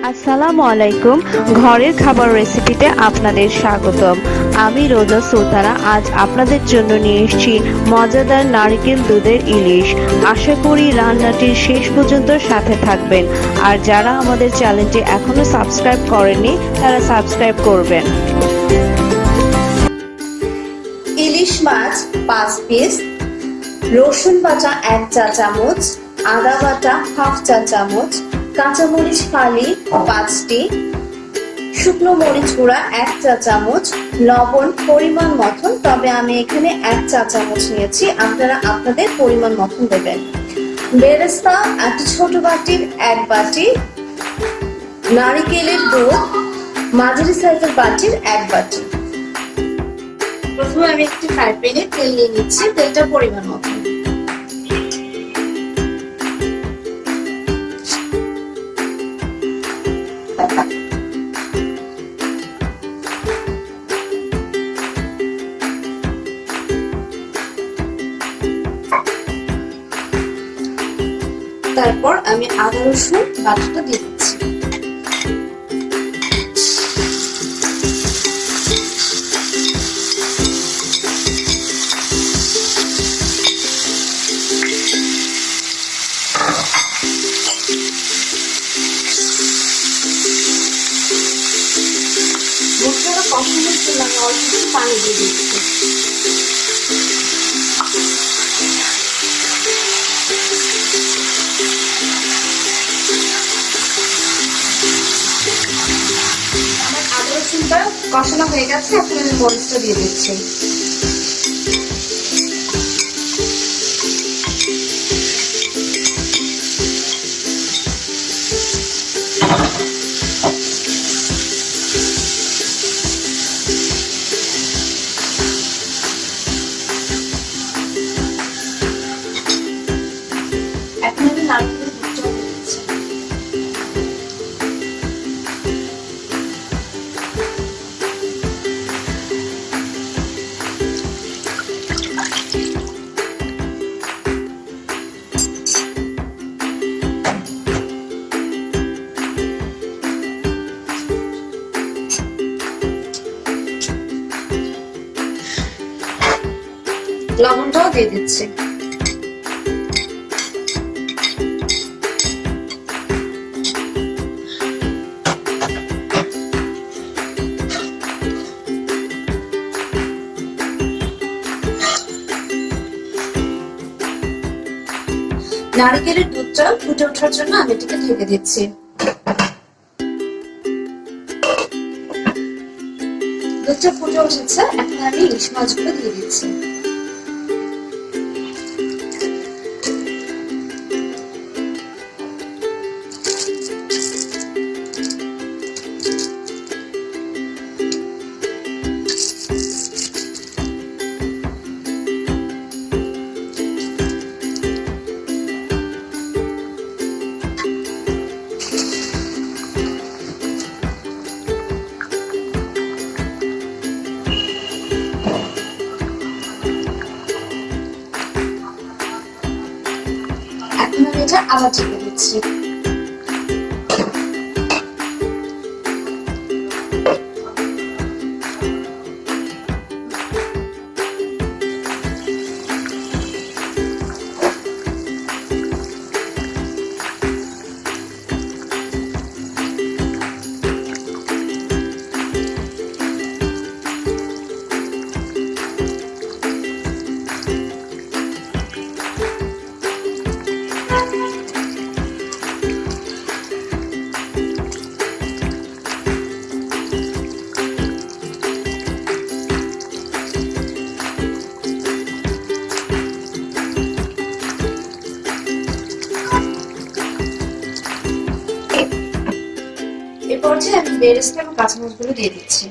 আসসালামু আলাইকুম। ঘরের খাবার রেসিপিতে আপনাদের স্বাগতম। আমি রোজা সুলতানা আজ আপনাদের জন্য নিয়ে এসেছি মজাদার নারিকেল দুধের ইলিশ। আশা করি রান্নাটির শেষ পর্যন্ত সাথে থাকবেন। আর যারা আমাদের চ্যানেলটি এখনো সাবস্ক্রাইব করেননি তারা সাবস্ক্রাইব করবেন। ইলিশ মাছ 5 পিস, রসুন বাটা 1 চা চামচ, আদা বাটা হাফ চা চামচ, কাঁচামরিচ ফালি 5টি, শুকনো মরিচ গুঁড়া 1 চা চামচ, লবণ পরিমাণ মতন, তবে আমি এখানে 1 চা চামচ নিয়েছি, আপনারা আপনাদের পরিমাণ মতন দেবেন। বেরেস্তা একটা ছোট বাটির 1 বাটি, নারিকেলের দুধ মাঝারি সাইজের বাটির 1 বাটি। প্রথমে আমি একটি ফ্রাই প্যানে তেল নিয়ে নিচ্ছি, তেলটা পরিমাণ মতন। তারপর আমি আদা রসুন বাটাটা দিয়ে দিচ্ছি। মশলাটা কষানোর জন্য আমি অল্প একটু পানি দিয়ে দিচ্ছি। আমার আদা রসুনটা কষানো হয়ে গেছে, এখন আমি মরিচটা দিয়ে দিচ্ছি। এখন আমি নারকেলের দুধটা দিয়ে দিচ্ছি। লবণটাও দিয়ে দিচ্ছি। নারকেলের দুধটা ফুটে ওঠার জন্য আমি এটাকে ঢেকে দিচ্ছি। দুধটা ফুটে উঠেছে, এখন আমি ইলিশ মাছগুলো দিয়ে দিচ্ছি। এখন আমি এটা আবার ঢেকে দিচ্ছি। এরপর যে আমি বেরেস্তা এবং কাঁচামরিচগুলো দিয়ে দিচ্ছি।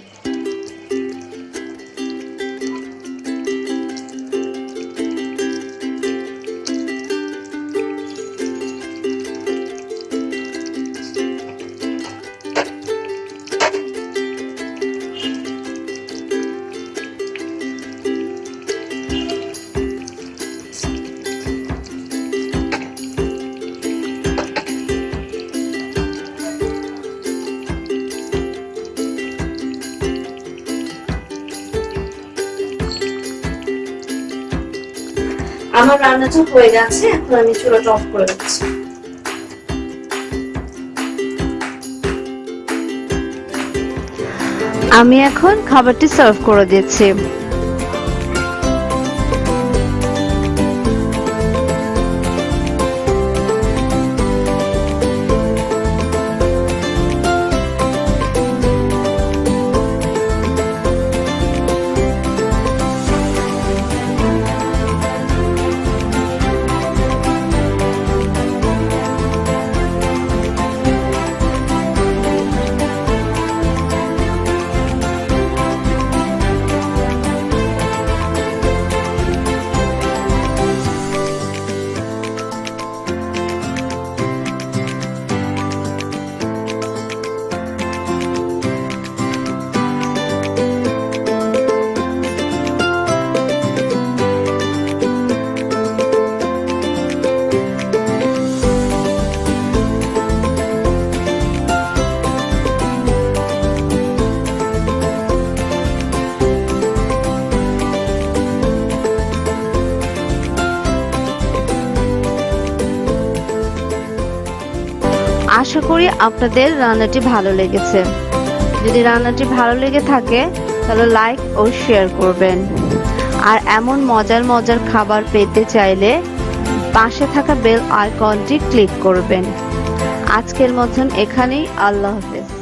আমার রান্নাটা হয়ে গেছে, এখন আমি চুলাটা অফ করে দিচ্ছি। আমি এখন খাবারটি সার্ভ করে দিচ্ছি। আশা করি আপনাদের রান্নাটি ভালো লেগেছে। যদি রান্নাটি ভালো লেগে থাকে তাহলে লাইক ও শেয়ার করবেন। আর এমন মজার মজার খাবার পেতে চাইলে পাশে থাকা বেল আইকনটি ক্লিক করবেন। আজকের মতন এখানেই, আল্লাহ হাফেজ।